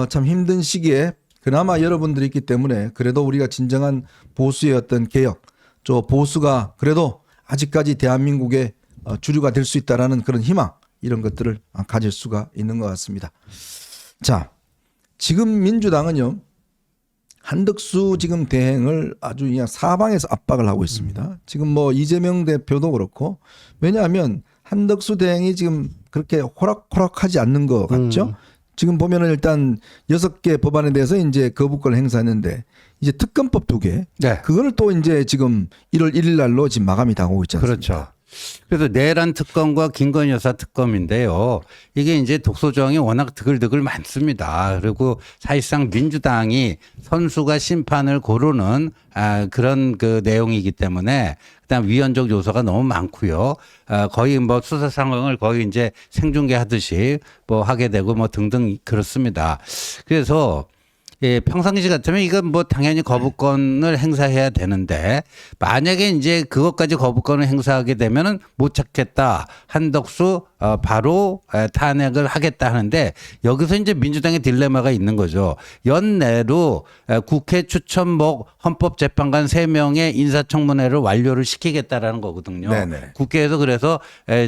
참 힘든 시기에 그나마 여러분들이 있기 때문에 그래도 우리가 진정한 보수의 어떤 개혁, 저 보수가 그래도 아직까지 대한민국의 주류가 될 수 있다라는 그런 희망, 이런 것들을 가질 수가 있는 것 같습니다. 자, 지금 민주당은요, 한덕수 지금 대행을 아주 그냥 사방에서 압박을 하고 있습니다. 지금 뭐 이재명 대표도 그렇고, 왜냐하면 한덕수 대행이 지금 그렇게 호락호락하지 않는 것 같죠? 지금 보면은 일단 6개 법안에 대해서 이제 거부권을 행사했는데, 이제 특검법 2개, 네. 그거를 또 이제 지금 1월 1일 날로 지금 마감이 당하고 있지 않습니까? 그렇죠. 그래서 내란 특검과 김건희 여사 특검인데요. 이게 이제 독소조항이 워낙 드글드글 많습니다. 그리고 사실상 민주당이 선수가 심판을 고르는 그런 그 내용이기 때문에 그다음 위헌적 요소가 너무 많고요. 거의 뭐 수사 상황을 거의 이제 생중계하듯이 뭐 하게 되고 뭐 등등 그렇습니다. 그래서 예, 평상시 같으면 이건 뭐 당연히 거부권을 행사해야 되는데 만약에 이제 그것까지 거부권을 행사하게 되면은 못 찾겠다. 한덕수 바로 탄핵을 하겠다 하는데 여기서 이제 민주당의 딜레마가 있는 거죠. 연내로 국회 추천목 헌법재판관 3명의 인사청문회를 완료를 시키겠다라는 거거든요. 네네. 국회에서 그래서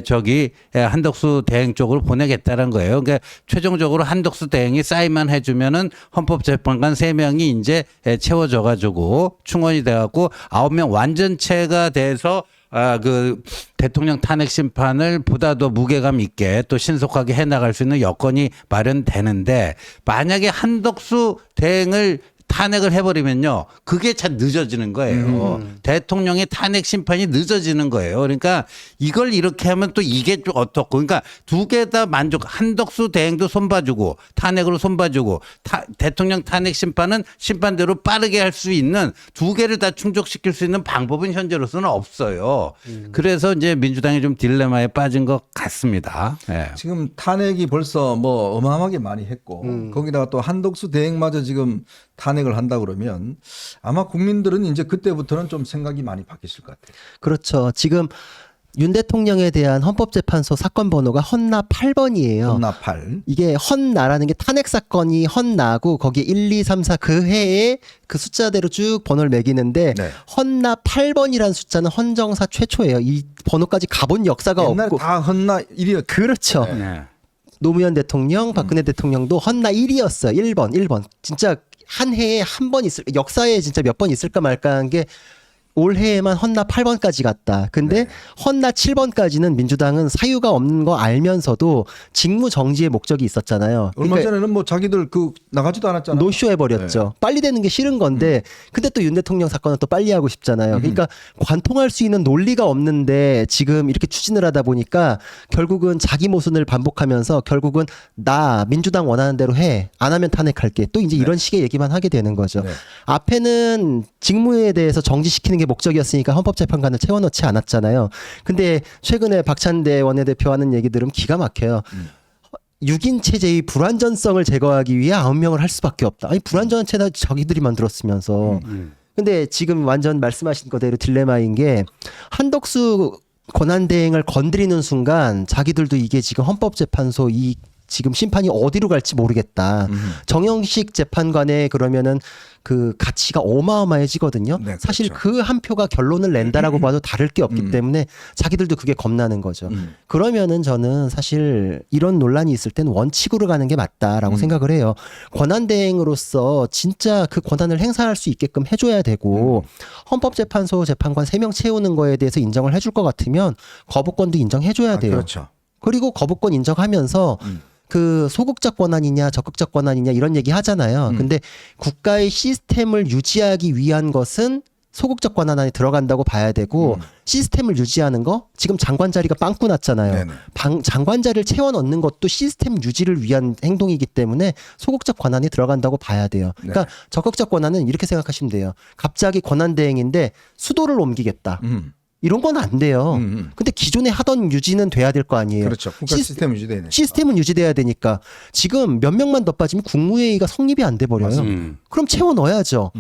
저기 한덕수 대행 쪽으로 보내겠다는 거예요. 그러니까 최종적으로 한덕수 대행이 사인만 해주면은 헌법재판관 3명이 이제 채워져 가지고 충원이 돼갖고 9명 완전체가 돼서 그 대통령 탄핵 심판을 보다 더 무게감 있게 또 신속하게 해나갈 수 있는 여건이 마련되는데 만약에 한덕수 대행을 탄핵을 해버리면요. 그게 참 늦어지는 거예요. 대통령의 탄핵 심판이 늦어지는 거예요. 그러니까 이걸 이렇게 하면 또 이게 좀 어떻고. 그러니까 두 개 다 만족. 한덕수 대행도 손봐주고 탄핵으로 손봐주고 대통령 탄핵 심판은 심판대로 빠르게 할 수 있는 두 개를 다 충족시킬 수 있는 방법은 현재로서는 없어요. 그래서 이제 민주당이 좀 딜레마에 빠진 것 같습니다. 네. 지금 탄핵이 벌써 뭐 어마어마하게 많이 했고, 거기다가 또 한덕수 대행마저 지금 탄핵을 한다 그러면 아마 국민들은 이제 그때부터는 좀 생각이 많이 바뀌실 것 같아요. 그렇죠. 지금 윤 대통령에 대한 헌법재판소 사건 번호가 헌나 8번이에요. 헌나 8. 이게 헌나라는 게 탄핵 사건이 헌나고 거기에 1, 2, 3, 4 그 해에 그 숫자대로 쭉 번호를 매기는데 네. 헌나 8번이라는 숫자는 헌정사 최초예요. 이 번호까지 가본 역사가 옛날에 없고. 다 헌나 1이었죠. 그렇죠. 네. 노무현 대통령, 박근혜 대통령도 헌나 1이었어요. 1번. 진짜 한 해에 한 번 있을, 역사에 진짜 몇 번 있을까 말까 한 게 올해에만 헌나 8번까지 갔다. 근데 헌나 7번까지는 민주당은 사유가 없는 거 알면서도 직무 정지의 목적이 있었잖아요. 얼마 전에는 뭐 자기들 그 나가지도 않았잖아요. 노쇼 해버렸죠. 빨리 되는 게 싫은 건데 근데 또 윤 대통령 사건은 또 빨리 하고 싶잖아요. 그러니까 관통할 수 있는 논리가 없는데 지금 이렇게 추진을 하다 보니까 결국은 자기 모순을 반복하면서 결국은 나 민주당 원하는 대로 해. 안 하면 탄핵할게. 또 이제 이런 식의 얘기만 하게 되는 거죠. 네. 앞에는 직무에 대해서 정지시키는 게 목적이었으니까 헌법재판관을 채워넣지 않았잖아요. 근데 최근에 박찬대 원내대표 하는 얘기 들으면 기가 막혀요. 6인 체제의 불완전성을 제거하기 위해 9명을 할 수밖에 없다. 아니 불완전한 체제 자기들이 만들었으면서. 근데 지금 완전 말씀하신 거대로 딜레마인 게 한덕수 권한대행을 건드리는 순간 자기들도 이게 지금 헌법재판소 이 지금 심판이 어디로 갈지 모르겠다. 정영식 재판관의 그러면은 그 가치가 어마어마해지거든요. 네, 사실 그렇죠. 그 한 표가 결론을 낸다라고 봐도 다를 게 없기 때문에 자기들도 그게 겁나는 거죠. 그러면은 저는 사실 이런 논란이 있을 땐 원칙으로 가는 게 맞다라고 생각을 해요. 권한대행으로서 진짜 그 권한을 행사할 수 있게끔 해줘야 되고 헌법재판소 재판관 3명 채우는 거에 대해서 인정을 해줄 것 같으면 거부권도 인정해줘야 돼요. 그렇죠. 그리고 거부권 인정하면서 그 소극적 권한이냐 적극적 권한이냐 이런 얘기 하잖아요. 근데 국가의 시스템을 유지하기 위한 것은 소극적 권한 안에 들어간다고 봐야 되고 시스템을 유지하는 거 지금 장관 자리가 빵꾸 났잖아요. 네네. 장관 자리를 채워 넣는 것도 시스템 유지를 위한 행동이기 때문에 소극적 권한이 들어간다고 봐야 돼요. 그러니까 적극적 권한은 이렇게 생각하시면 돼요. 갑자기 권한 대행인데 수도를 옮기겠다. 이런 건 안 돼요. 근데 기존에 하던 유지는 돼야 될 거 아니에요. 그렇죠. 국가 시스템 유지되네. 시스템은 유지돼야 되니까 지금 몇 명만 더 빠지면 국무회의가 성립이 안 돼 버려요. 그럼 채워 넣어야죠.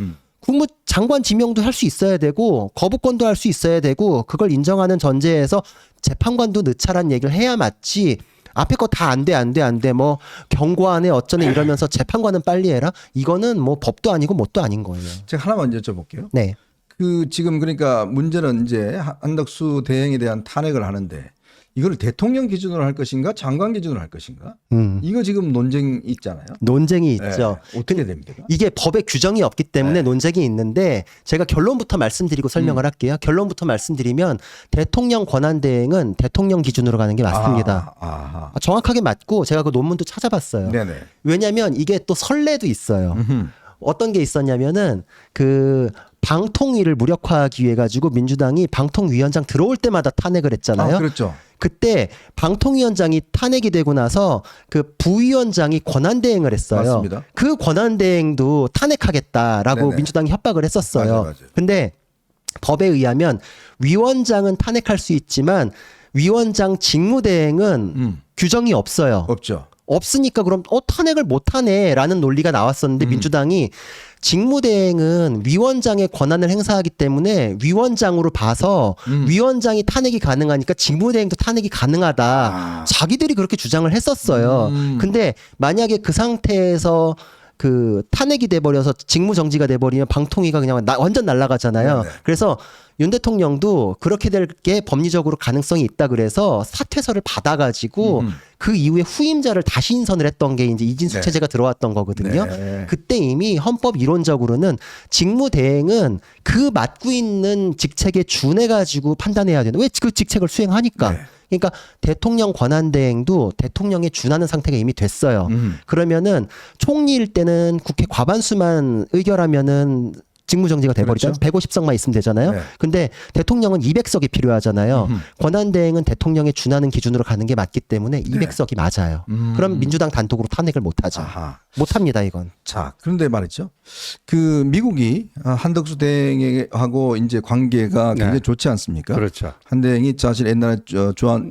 국무 장관 지명도 할 수 있어야 되고 거부권도 할 수 있어야 되고 그걸 인정하는 전제에서 재판관도 넣자란 얘기를 해야 맞지. 앞에 거 다 안 돼. 뭐 경고안에 어쩌네 이러면서 재판관은 빨리 해라. 이거는 뭐 법도 아니고 뭣도 아닌 거예요. 제가 하나만 여쭤볼게요. 네. 그 지금 그러니까 문제는 이제 한덕수 대행에 대한 탄핵을 하는데 이걸 대통령 기준으로 할 것인가 장관 기준으로 할 것인가 이거 지금 논쟁이 있잖아요. 논쟁이 있죠. 네. 어떻게 됩니까? 이게 법에 규정이 없기 때문에 논쟁이 있는데 제가 결론부터 말씀드리고 설명을 할게요. 결론부터 말씀드리면 대통령 권한대행은 대통령 기준으로 가는 게 맞습니다. 아하. 정확하게 맞고 제가 그 논문도 찾아봤어요. 네네. 왜냐하면 이게 또 선례도 있어요. 어떤 게 있었냐면은 그 방통위를 무력화하기 위해 가지고 민주당이 방통위원장 들어올 때마다 탄핵을 했잖아요. 그렇죠. 그때 방통위원장이 탄핵이 되고 나서 그 부위원장이 권한대행을 했어요. 맞습니다. 그 권한대행도 탄핵하겠다라고 네네. 민주당이 협박을 했었어요. 맞아요. 근데 법에 의하면 위원장은 탄핵할 수 있지만 위원장 직무대행은 규정이 없어요. 없죠. 없으니까 그럼 탄핵을 못 하네라는 논리가 나왔었는데 민주당이 직무대행은 위원장의 권한을 행사하기 때문에 위원장으로 봐서 위원장이 탄핵이 가능하니까 직무대행도 탄핵이 가능하다. 자기들이 그렇게 주장을 했었어요. 근데 만약에 그 상태에서 그 탄핵이 돼버려서 직무정지가 돼버리면 방통위가 그냥 완전 날아가잖아요. 네네. 그래서 윤 대통령도 그렇게 될 게 법리적으로 가능성이 있다 그래서 사퇴서를 받아가지고 그 이후에 후임자를 다시 인선을 했던 게 이제 이진숙 네. 체제가 들어왔던 거거든요. 네. 그때 이미 헌법 이론적으로는 직무대행은 그 맡고 있는 직책에 준해가지고 판단해야 되는 왜 그 직책을 수행하니까. 네. 그러니까 대통령 권한대행도 대통령에 준하는 상태가 이미 됐어요. 그러면은 총리일 때는 국회 과반수만 의결하면은 직무정지가 돼버리잖아요. 그렇죠. 150석만 있으면 되잖아요. 네. 근데 대통령은 200석이 필요하잖아요. 권한대행은 대통령에 준하는 기준으로 가는 게 맞기 때문에 200석이 맞아요. 그럼 민주당 단독으로 탄핵을 못하죠. 아하. 못합니다 이건. 자, 그런데 말이죠. 그 미국이 한덕수 대행하고 이제 관계가 굉장히 좋지 않습니까? 그렇죠. 한 대행이 사실 옛날에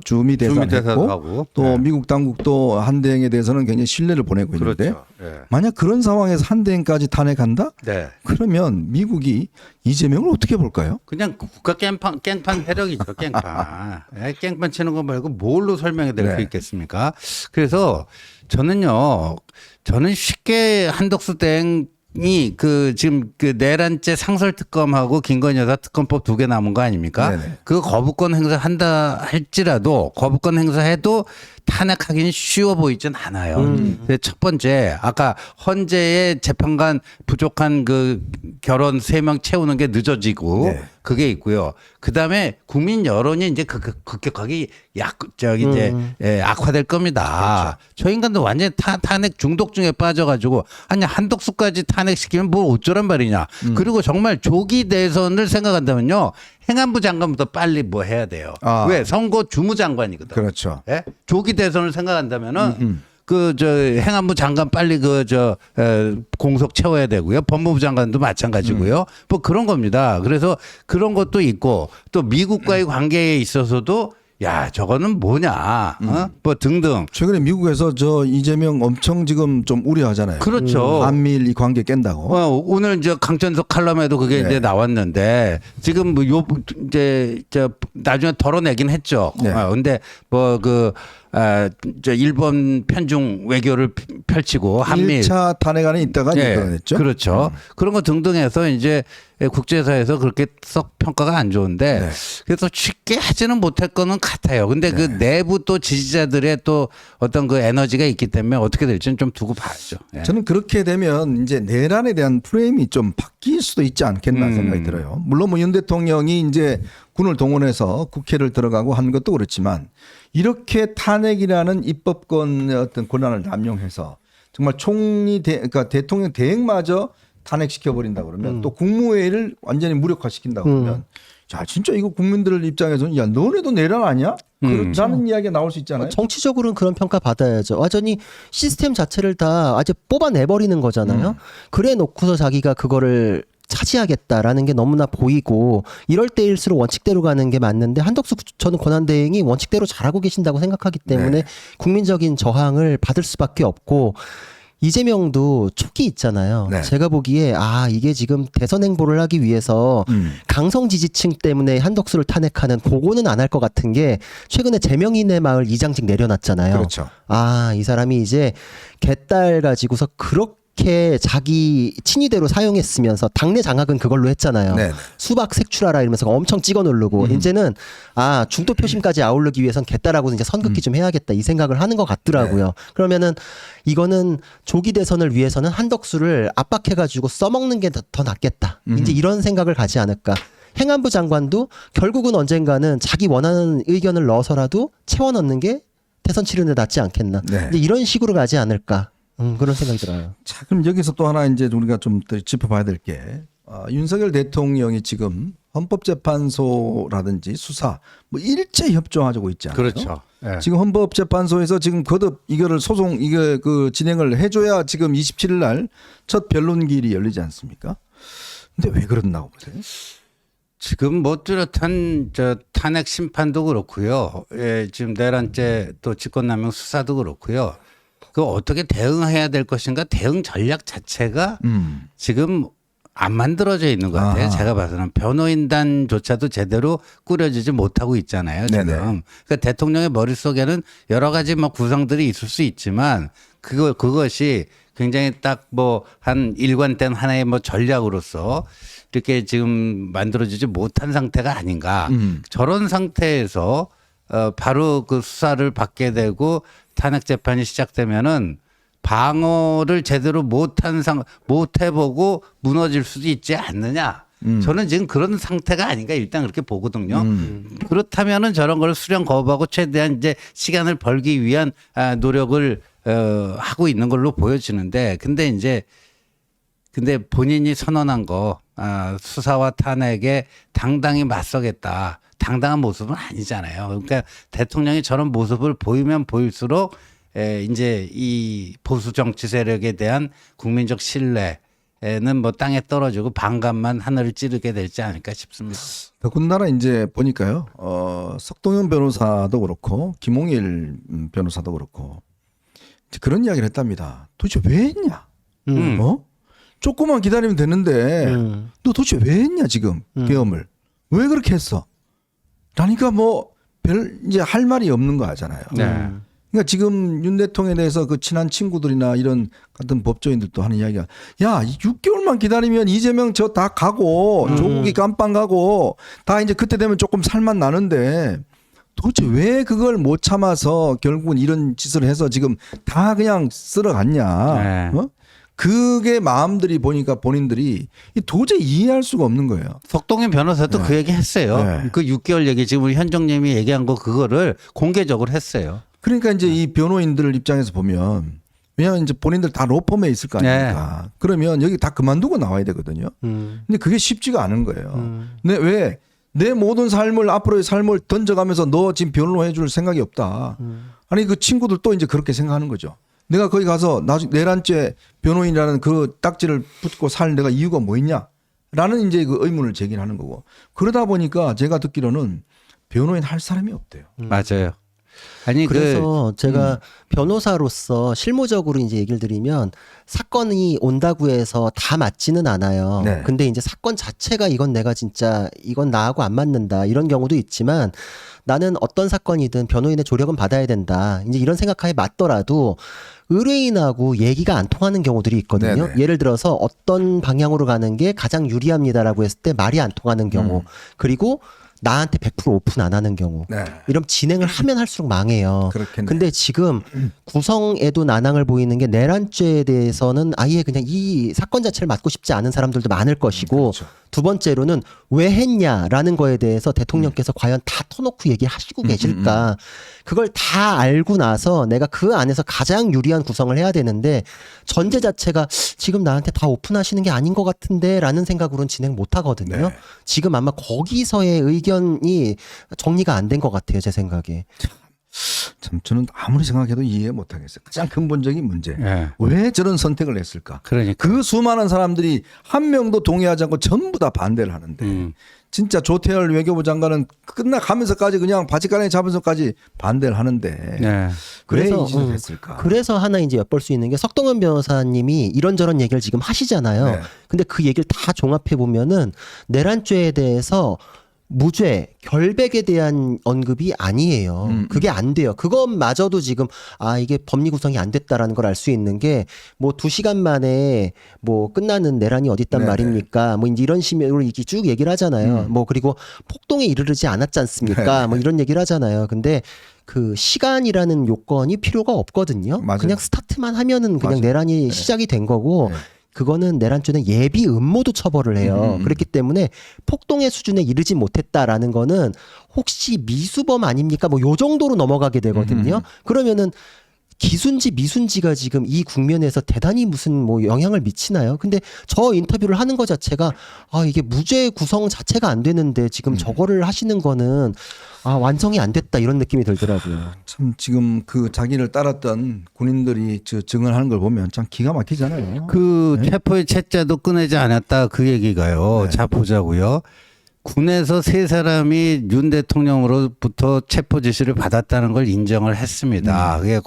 주미 대사도 대사도 했고 하고. 또 네. 미국 당국도 한 대행에 대해서는 굉장히 신뢰를 보내고 있는데 그렇죠. 네. 만약 그런 상황에서 한 대행까지 탄핵한다? 네. 그러면 미국이 이재명을 어떻게 볼까요? 그냥 국가 깽판 패력이죠. 깽판. 깽판 치는 거 말고 뭘로 설명해 드릴 수 네. 있겠습니까? 그래서 저는 쉽게 한덕수 대행이 그 지금 그 내란죄 상설특검하고 김건희 여사 특검법 2개 남은 거 아닙니까? 네네. 그 거부권 행사한다 할지라도 거부권 행사해도 탄핵하기는 쉬워 보이진 않아요. 근데 첫 번째 아까 헌재의 재판관 부족한 그 결혼 3명 채우는 게 늦어지고 네. 그게 있고요. 그다음에 국민 여론이 이제 급격하게 악화될 겁니다. 저 인간도 완전 탄핵 중독증에 빠져가지고 아니 한덕수까지 탄핵시키면 뭘 어쩌란 말이냐. 그리고 정말 조기 대선을 생각한다면요. 행안부 장관부터 빨리 뭐 해야 돼요. 아. 왜? 선거 주무장관이거든. 그렇죠. 예? 조기 대선을 생각한다면은 행안부 장관 빨리 공석 채워야 되고요. 법무부 장관도 마찬가지고요. 뭐 그런 겁니다. 그래서 그런 것도 있고 또 미국과의 관계에 있어서도 야 저거는 뭐냐, 뭐 등등. 최근에 미국에서 저 이재명 엄청 지금 좀 우려하잖아요. 그렇죠. 한미일 이 관계 깬다고. 오늘 이제 강천석 칼럼에도 그게 네. 이제 나왔는데 지금 뭐 이제 나중에 덜어내긴 했죠. 네. 근데 일본 편중 외교를 펼치고 한미일 1차 탄핵안에 있다가 예, 드러냈죠. 그렇죠. 그런 거 등등해서 이제 국제사에서 그렇게 썩 평가가 안 좋은데 네. 그래서 쉽게 하지는 못할 거는 같아요. 근데 그 내부 또 지지자들의 또 어떤 그 에너지가 있기 때문에 어떻게 될지는 좀 두고 봐야죠. 예. 저는 그렇게 되면 이제 내란에 대한 프레임이 좀 바뀔 수도 있지 않겠나 생각이 들어요. 물론 뭐 윤 대통령이 이제 군을 동원해서 국회를 들어가고 한 것도 그렇지만 이렇게 탄핵이라는 입법권의 어떤 권한을 남용해서 정말 그러니까 대통령 대행마저 탄핵시켜 버린다 그러면 또 국무회의를 완전히 무력화시킨다 그러면 자 진짜 이거 국민들 입장에서는 야 너네도 내란 아니야? 그렇다는 이야기가 나올 수 있잖아요. 정치적으로는 그런 평가 받아야죠. 완전히 시스템 자체를 다 아주 뽑아내버리는 거잖아요. 그래 놓고서 자기가 그거를 차지하겠다라는 게 너무나 보이고 이럴 때일수록 원칙대로 가는 게 맞는데 한덕수 저는 권한대행이 원칙대로 잘하고 계신다고 생각하기 때문에 국민적인 저항을 받을 수밖에 없고 이재명도 촉이 있잖아요. 네. 제가 보기에 이게 지금 대선 행보를 하기 위해서 강성 지지층 때문에 한덕수를 탄핵하는 그거는 안 할 것 같은 게 최근에 재명인의 마을 이장직 내려놨잖아요. 그렇죠. 이 사람이 이제 개딸 가지고서 그렇게 자기 친위대로 사용했으면서 당내 장악은 그걸로 했잖아요. 네. 수박 색출하라 이러면서 엄청 찍어 누르고 이제는 중도 표심까지 아우르기 위해선 개딸하고는 이제 선긋기 좀 해야겠다 이 생각을 하는 것 같더라고요. 그러면은 이거는 조기 대선을 위해서는 한덕수를 압박해가지고 써먹는 게 더 낫겠다. 이제 이런 생각을 가지 않을까. 행안부 장관도 결국은 언젠가는 자기 원하는 의견을 넣어서라도 채워 넣는 게 대선 치르는 데 낫지 않겠나. 네. 이제 이런 식으로 가지 않을까. 그런 생각이 들어요. 자, 그럼 여기서 또 하나 이제 우리가 좀 더 짚어봐야 될 게 윤석열 대통령이 지금 헌법재판소라든지 수사 뭐 일제 협조하고 있지 않아요? 그렇죠. 예. 지금 헌법재판소에서 지금 거듭 이거를 소송 이게 그 진행을 해줘야 지금 27일 날 첫 변론기일이 열리지 않습니까? 근데 왜 그런다고 보세요? 지금 뭐 뚜렷한 탄핵 심판도 그렇고요. 예, 지금 내란죄 또 직권남용 수사도 그렇고요. 그 어떻게 대응해야 될 것인가 대응 전략 자체가 지금 안 만들어져 있는 것 같아요. 아하. 제가 봐서는 변호인단조차도 제대로 꾸려지지 못하고 있잖아요. 지금. 네네. 그러니까 대통령의 머릿속에는 여러 가지 뭐 구성들이 있을 수 있지만 그것이 굉장히 딱 뭐 한 일관된 하나의 뭐 전략으로서 이렇게 지금 만들어지지 못한 상태가 아닌가. 저런 상태에서 바로 그 수사를 받게 되고 탄핵 재판이 시작되면은 방어를 제대로 못 해보고 무너질 수도 있지 않느냐. 저는 지금 그런 상태가 아닌가 일단 그렇게 보거든요. 그렇다면은 저런 걸 수령 거부하고 최대한 이제 시간을 벌기 위한 노력을 하고 있는 걸로 보여지는데 근데 본인이 선언한 거 수사와 탄핵에 당당히 맞서겠다. 당당한 모습은 아니잖아요. 그러니까 대통령이 저런 모습을 보이면 보일수록 이제 이 보수 정치 세력에 대한 국민적 신뢰는 뭐 땅에 떨어지고 반감만 하늘을 찌르게 되지 않을까 싶습니다. 더군다나 이제 보니까요, 석동현 변호사도 그렇고 김홍일 변호사도 그렇고 이제 그런 이야기를 했답니다. 도대체 왜 했냐? 조금만 기다리면 되는데 너 도대체 왜 했냐 지금 계엄을 왜 그렇게 했어? 라니까 뭐 별 이제 할 말이 없는 거 하잖아요. 네. 그러니까 지금 윤 대통령에 대해서 그 친한 친구들이나 이런 같은 법조인들도 하는 이야기가 야 6개월만 기다리면 이재명 저 다 가고 조국이 깜빵 가고 다 이제 그때 되면 조금 살만 나는데 도대체 왜 그걸 못 참아서 결국은 이런 짓을 해서 지금 다 그냥 쓸어갔냐. 네. 그게 마음들이 보니까 본인들이 도저히 이해할 수가 없는 거예요. 석동현 변호사도 그 얘기 했어요. 네. 그 6개월 얘기 지금 우리 현정님이 얘기한 거 그거를 공개적으로 했어요. 그러니까 이제 이 변호인들 입장에서 보면 왜냐하면 이제 본인들 다 로펌에 있을 거 아닙니까. 그러면 여기 다 그만두고 나와야 되거든요. 근데 그게 쉽지가 않은 거예요. 근데 왜 내 모든 삶을 앞으로의 삶을 던져가면서 너 지금 변호해 줄 생각이 없다. 아니 그 친구들 또 이제 그렇게 생각하는 거죠. 내가 거기 가서 나중에 내란죄 변호인이라는 그 딱지를 붙고 살 내가 이유가 뭐 있냐? 라는 이제 그 의문을 제기하는 거고. 그러다 보니까 제가 듣기로는 변호인 할 사람이 없대요. 맞아요. 아니 그래서 제가 변호사로서 실무적으로 이제 얘기를 드리면 사건이 온다고 해서 다 맞지는 않아요. 네. 근데 이제 사건 자체가 이건 내가 진짜 이건 나하고 안 맞는다 이런 경우도 있지만 나는 어떤 사건이든 변호인의 조력은 받아야 된다. 이제 이런 생각하에 맞더라도 의뢰인하고 얘기가 안 통하는 경우들이 있거든요. 네네. 예를 들어서 어떤 방향으로 가는 게 가장 유리합니다라고 했을 때 말이 안 통하는 경우 그리고 나한테 100% 오픈 안 하는 경우 네. 이런 진행을 하면 할수록 망해요. 그렇겠네. 근데 지금 구성에도 난항을 보이는 게 내란죄에 대해서는 아예 그냥 이 사건 자체를 맡고 싶지 않은 사람들도 많을 것이고 그렇죠. 두 번째로는 왜 했냐라는 거에 대해서 대통령께서 과연 다 터놓고 얘기하시고 계실까 그걸 다 알고 나서 내가 그 안에서 가장 유리한 구성을 해야 되는데 전제 자체가 지금 나한테 다 오픈하시는 게 아닌 것 같은데 라는 생각으로는 진행 못 하거든요. 네. 지금 아마 거기서의 의견이 정리가 안 된 것 같아요. 제 생각에. 참 저는 아무리 생각해도 이해 못 하겠어요. 가장 근본적인 문제. 네. 왜 저런 선택을 했을까? 그러니까 그 수많은 사람들이 한 명도 동의하지 않고 전부 다 반대를 하는데 진짜 조태열 외교부 장관은 끝나가면서까지 그냥 바지가랑이 잡으면서까지 반대를 하는데 네. 왜 그래서, 이 짓을 했을까? 그래서 하나 이제 엿볼 수 있는 게 석동현 변호사님이 이런저런 얘기를 지금 하시잖아요. 네. 근데 그 얘기를 다 종합해 보면은 내란죄에 대해서 무죄, 결백에 대한 언급이 아니에요. 그게 안 돼요. 그것마저도 지금 이게 법리 구성이 안 됐다라는 걸 알 수 있는 게 뭐 2시간 만에 뭐 끝나는 내란이 어디 있단 네네. 말입니까? 뭐 이제 이런 식으로 이렇게 쭉 얘기를 하잖아요. 뭐 그리고 폭동에 이르르지 않았지 않습니까? 뭐 이런 얘기를 하잖아요. 근데 그 시간이라는 요건이 필요가 없거든요. 맞아요. 그냥 스타트만 하면은 그냥 맞아요. 내란이 시작이 된 거고 네. 그거는 내란죄는 예비 음모도 처벌을 해요. 그렇기 때문에 폭동의 수준에 이르지 못했다라는 거는 혹시 미수범 아닙니까? 뭐 요 정도로 넘어가게 되거든요. 그러면은 기순지 미순지가 지금 이 국면에서 대단히 무슨 뭐 영향을 미치나요? 근데 저 인터뷰를 하는 것 자체가 이게 무죄 구성 자체가 안 되는데 지금 저거를 하시는 거는 완성이 안 됐다 이런 느낌이 들더라고요. 참 지금 그 자기를 따랐던 군인들이 증언하는 걸 보면 참 기가 막히잖아요. 그 체포의 채자도 꺼내지 않았다 그 얘기가요. 네. 자 보자고요. 군에서 3사람이 윤 대통령으로부터 체포 지시를 받았다는 걸 인정을 했습니다. 그게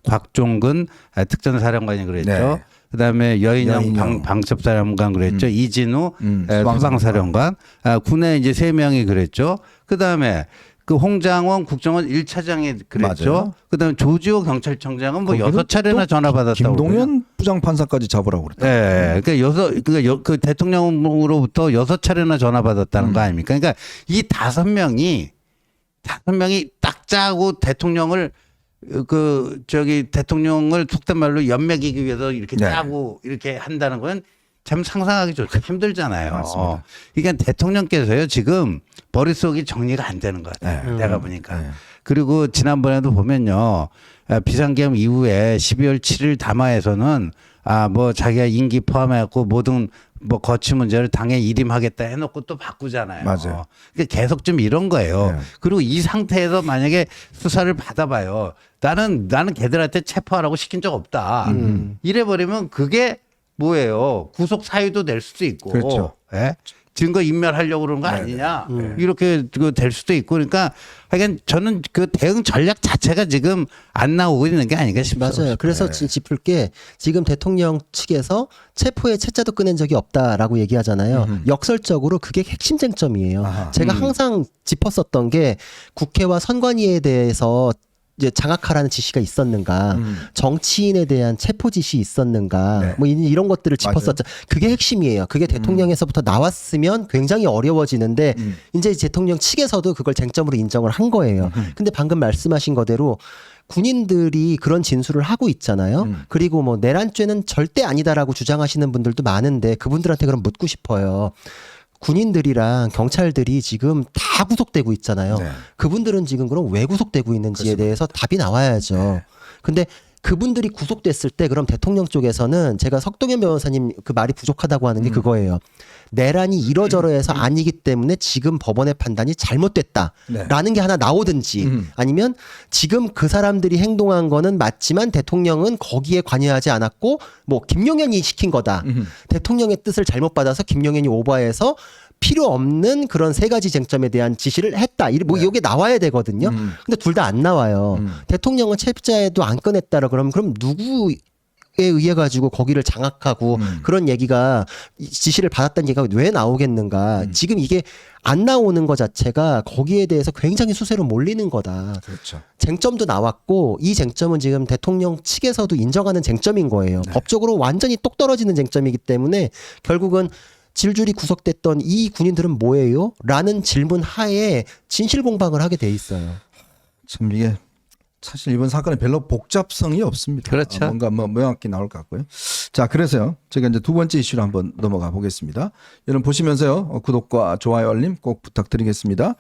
곽종근 특전사령관이 그랬죠. 네. 그다음에 여인영 여인영. 방첩사령관 그랬죠. 이진우 수방사령관. 수방사령관. 군에 이제 3명이 그랬죠. 그다음에 그 홍장원 국정원 1차장이 그랬죠. 맞아요. 그다음에 조지호 경찰청장은 뭐 거기는 6차례나 또 전화 받았다고. 김동연 부장판사까지 잡으라고 그랬다. 예. 그러니까 그 대통령으로부터 6차례나 전화 받았다는 거 아닙니까? 그러니까 이 5명이 딱 짜고 대통령을 대통령을 속된 말로 연맥이기 위해서 이렇게 네. 짜고 이렇게 한다는 건 참 상상하기 좋죠. 힘들잖아요. 맞습니다. 그러니까 대통령께서요 지금 머릿속이 정리가 안 되는 것 같아요. 내가 보니까. 네. 그리고 지난번에도 보면요. 비상계엄 이후에 12월 7일 담화에서는 뭐 자기가 임기 포함해갖고 모든 뭐 거취 문제를 당에 일임하겠다 해놓고 또 바꾸잖아요. 맞아요. 그러니까 계속 좀 이런 거예요. 네. 그리고 이 상태에서 만약에 수사를 받아봐요. 나는 걔들한테 체포하라고 시킨 적 없다. 이래버리면 그게 뭐예요? 구속 사유도 낼 수도 있고. 그렇죠. 예? 증거 인멸하려고 그러는 거 아니냐. 이렇게 될 수도 있고. 그러니까 하여간 저는 그 대응 전략 자체가 지금 안 나오고 있는 게 아닌가 싶어요. 맞아요. 그래서 짚을 게 지금 대통령 측에서 체포의 채자도 꺼낸 적이 없다라고 얘기하잖아요. 역설적으로 그게 핵심 쟁점이에요. 아하. 제가 항상 짚었었던 게 국회와 선관위에 대해서 이제 장악하라는 지시가 있었는가, 정치인에 대한 체포 지시 있었는가, 네. 뭐 이런 것들을 맞아요. 짚었었죠. 그게 핵심이에요. 그게 대통령에서부터 나왔으면 굉장히 어려워지는데 이제 대통령 측에서도 그걸 쟁점으로 인정을 한 거예요. 근데 방금 말씀하신 거대로 군인들이 그런 진술을 하고 있잖아요. 그리고 뭐 내란죄는 절대 아니다라고 주장하시는 분들도 많은데 그분들한테 그럼 묻고 싶어요. 군인들이랑 경찰들이 지금 다 구속되고 있잖아요. 네. 그분들은 지금 그럼 왜 구속되고 있는지에 대해서 답이 나와야죠. 근데 그분들이 구속됐을 때 그럼 대통령 쪽에서는 제가 석동현 변호사님 그 말이 부족하다고 하는 게 그거예요. 내란이 이러저러해서 아니기 때문에 지금 법원의 판단이 잘못됐다라는 게 하나 나오든지 아니면 지금 그 사람들이 행동한 거는 맞지만 대통령은 거기에 관여하지 않았고 뭐 김용현이 시킨 거다. 대통령의 뜻을 잘못 받아서 김용현이 오버해서 필요 없는 그런 3가지 쟁점에 대한 지시를 했다. 뭐 이게 나와야 되거든요. 근데 둘 다 안 나와요. 대통령은 채자에도 안 꺼냈다라 그럼 누구에 의해 가지고 거기를 장악하고 그런 얘기가 지시를 받았다는 얘기가 왜 나오겠는가. 지금 이게 안 나오는 것 자체가 거기에 대해서 굉장히 수세로 몰리는 거다. 그렇죠. 쟁점도 나왔고 이 쟁점은 지금 대통령 측에서도 인정하는 쟁점인 거예요. 법적으로 완전히 똑 떨어지는 쟁점이기 때문에 결국은 질줄이 구속됐던 이 군인들은 뭐예요? 라는 질문 하에 진실 공방을 하게 돼 있어요. 참 이게 사실 이번 사건에 별로 복잡성이 없습니다. 그렇죠. 뭔가 뭐 명확히 나올 것 같고요. 자, 그래서요. 제가 이제 2번째 이슈로 한번 넘어가 보겠습니다. 여러분 보시면서요. 구독과 좋아요, 알림 꼭 부탁드리겠습니다.